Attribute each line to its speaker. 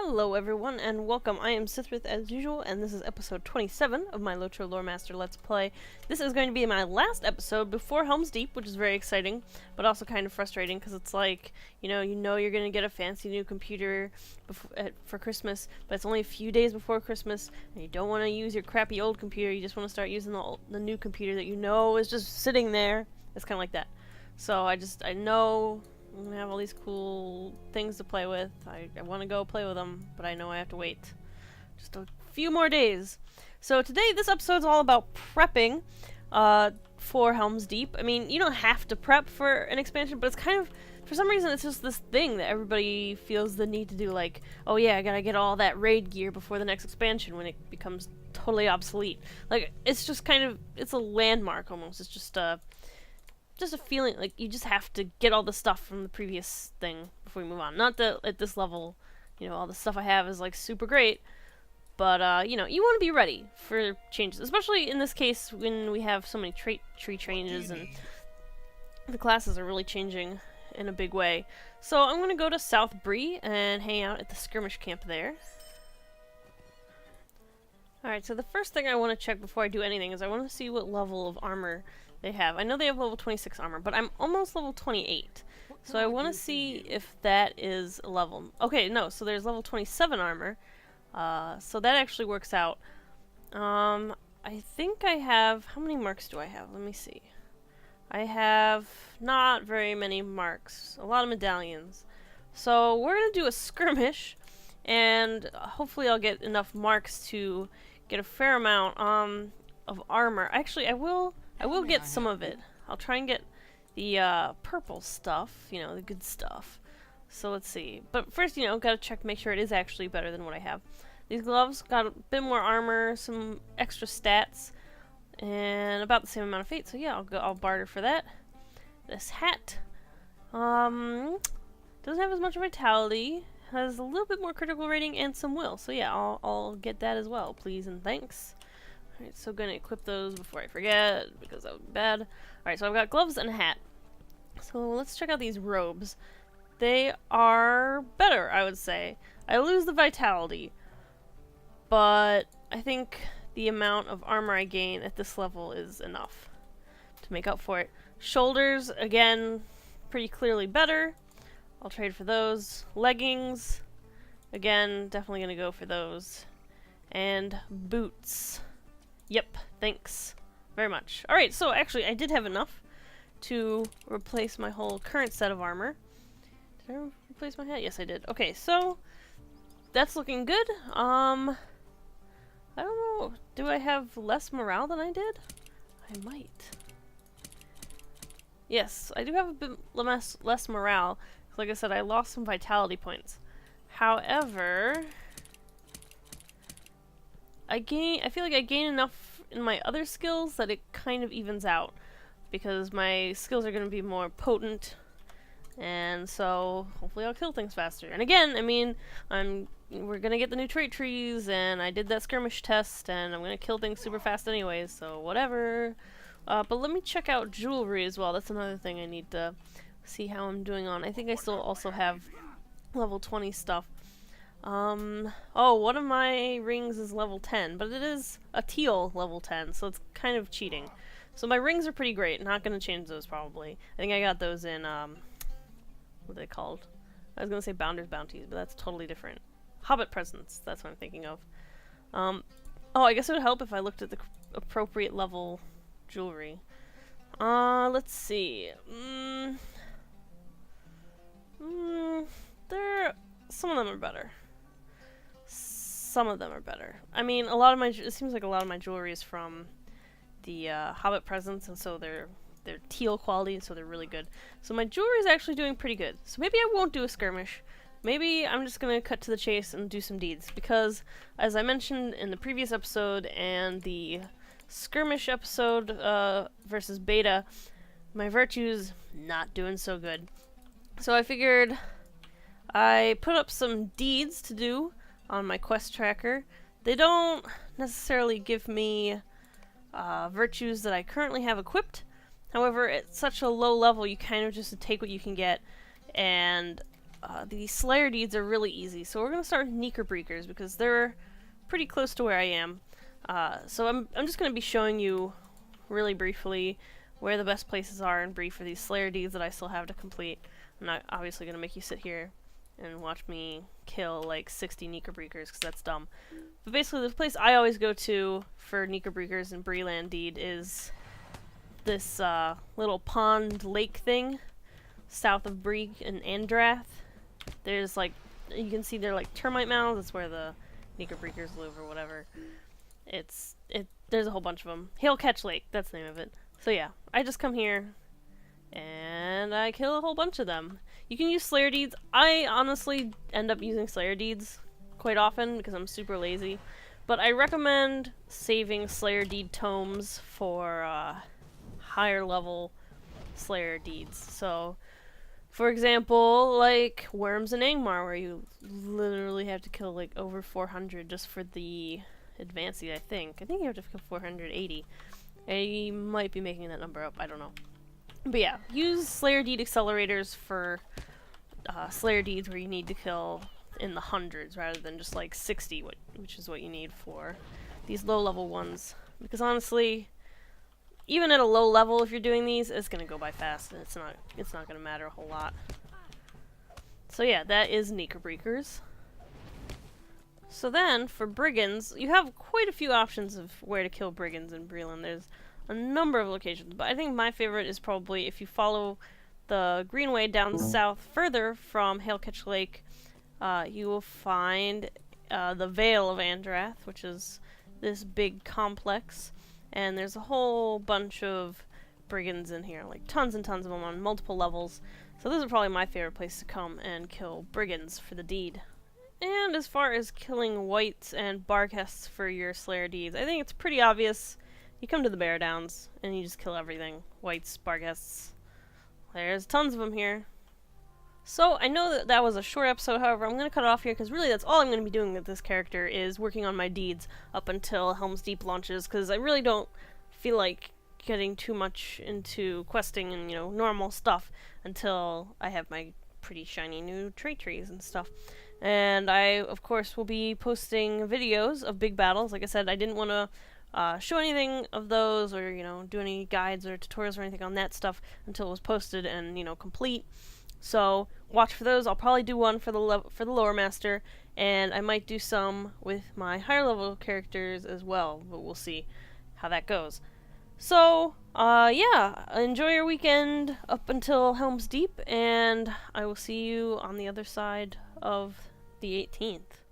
Speaker 1: Hello everyone and welcome. I am Cithryth as usual, and this is episode 27 of my LOTRO Lore Master Let's Play. This is going to be my last episode before Helm's Deep, which is very exciting, but also kind of frustrating because it's like, you know you're going to get a fancy new computer for Christmas, but it's only a few days before Christmas, and you don't want to use your crappy old computer. You just want to start using the new computer that you know is just sitting there. It's kind of like that. So I know I'm gonna have all these cool things to play with. I want to go play with them, but I know I have to wait just a few more days. So today, this episode's all about prepping for Helm's Deep. I mean, you don't have to prep for an expansion, but it's kind of, for some reason, it's just this thing that everybody feels the need to do, like, oh yeah, I gotta get all that raid gear before the next expansion when it becomes totally obsolete. Like, it's just kind of, it's a landmark almost. It's just a feeling like you just have to get all the stuff from the previous thing before we move on. Not that at this level, all the stuff I have is like super great, but you want to be ready for changes, especially in this case when we have so many tree changes and the classes are really changing in a big way. So I'm going to go to South Bree and hang out at the skirmish camp there. Alright, so the first thing I want to check before I do anything is I want to see what level of armor they have. I know they have level 26 armor, but I'm almost level 28. So I want to see if that is a level. Okay, no, so there's level 27 armor. So that actually works out. I think I have... How many marks do I have? Let me see. I have not very many marks. A lot of medallions. So we're going to do a skirmish, and hopefully I'll get enough marks to get a fair amount of armor. Actually, I will get some of it. I'll try and get the purple stuff, the good stuff. So let's see. But first, gotta check, make sure it is actually better than what I have. These gloves got a bit more armor, some extra stats, and about the same amount of fate. So yeah, I'll barter for that. This hat, doesn't have as much vitality, has a little bit more critical rating and some will. So yeah, I'll get that as well, please and thanks. Alright, so gonna equip those before I forget, because that would be bad. Alright, so I've got gloves and a hat. So let's check out these robes. They are better, I would say. I lose the vitality, but I think the amount of armor I gain at this level is enough to make up for it. Shoulders, again, pretty clearly better. I'll trade for those. Leggings, again, definitely gonna go for those. And boots. Yep, thanks very much. Alright, so actually I did have enough to replace my whole current set of armor. Did I replace my hat? Yes, I did. Okay, so that's looking good. I don't know. Do I have less morale than I did? I might. Yes, I do have a bit less morale. Like I said, I lost some vitality points. However, I feel like I gain enough in my other skills that it kind of evens out, because my skills are going to be more potent, and so hopefully I'll kill things faster. And again, I mean, we're going to get the new trait trees, and I did that skirmish test, and I'm going to kill things super fast anyways, so whatever. But let me check out jewelry as well. That's another thing I need to see how I'm doing on. I think I still also have level 20 stuff. Oh, one of my rings is level 10, but it is a teal level 10, so it's kind of cheating. So my rings are pretty great. Not gonna change those probably. I think I got those in, what are they called? I was gonna say Bounder's Bounties, but that's totally different. Hobbit Presents, that's what I'm thinking of. Oh, I guess it would help if I looked at the appropriate level jewelry. Let's see. Some of them are better. Some of them are better. I mean, it seems like a lot of my jewelry is from the Hobbit Presents, and so they're teal quality, and so they're really good. So my jewelry is actually doing pretty good. So maybe I won't do a skirmish. Maybe I'm just gonna cut to the chase and do some deeds, because as I mentioned in the previous episode and the skirmish episode versus beta, my virtue's not doing so good. So I figured I put up some deeds to do on my quest tracker. They don't necessarily give me virtues that I currently have equipped. However, at such a low level, you kind of just take what you can get, and the Slayer deeds are really easy. So we're going to start with Knickerbreakers because they're pretty close to where I am. So I'm just going to be showing you really briefly where the best places are in brief for these Slayer deeds that I still have to complete. I'm not obviously going to make you sit here and watch me kill like 60 Knickerbreakers because that's dumb. But basically the place I always go to for Knickerbreakers and Breland deed is this little pond lake thing south of Bree and Andrath. There's like, you can see they're like termite mounds. That's where the Knickerbreakers live or whatever. There's a whole bunch of them. Hail Catch Lake, that's the name of it. So yeah, I just come here and I kill a whole bunch of them. You can use Slayer deeds. I honestly end up using Slayer deeds quite often because I'm super lazy. But I recommend saving Slayer deed tomes for higher level Slayer deeds. So, for example, like Worms and Angmar, where you literally have to kill like over 400 just for the advanced deed, I think. I think you have to kill 480. I might be making that number up, I don't know. But yeah, use Slayer deed accelerators for Slayer deeds where you need to kill in the hundreds rather than just like 60, which is what you need for these low level ones. Because honestly, even at a low level, if you're doing these, it's gonna go by fast, and it's not gonna matter a whole lot. So yeah, that is Knickerbreakers. So then, for Brigands, you have quite a few options of where to kill Brigands in Breland. There's a number of locations, but I think my favorite is probably if you follow the Greenway down south further from Hailcatch Lake, you will find the Vale of Andrath, which is this big complex, and there's a whole bunch of Brigands in here, like tons and tons of them on multiple levels. So this is probably my favorite place to come and kill Brigands for the deed. And as far as killing wights and barghests for your Slayer deeds, I think it's pretty obvious. You come to the Bear Downs and you just kill everything. Wights, barghests. There's tons of them here. So I know that that was a short episode, however, I'm going to cut it off here because really that's all I'm going to be doing with this character is working on my deeds up until Helm's Deep launches, because I really don't feel like getting too much into questing and, you know, normal stuff until I have my pretty shiny new trait trees and stuff. And I, of course, will be posting videos of big battles. Like I said, I didn't want to show anything of those or, you know, do any guides or tutorials or anything on that stuff until it was posted and, you know, complete. So watch for those. I'll probably do one for the lower master, and I might do some with my higher level characters as well, but we'll see how that goes. So, yeah, enjoy your weekend up until Helm's Deep, and I will see you on the other side of the 18th.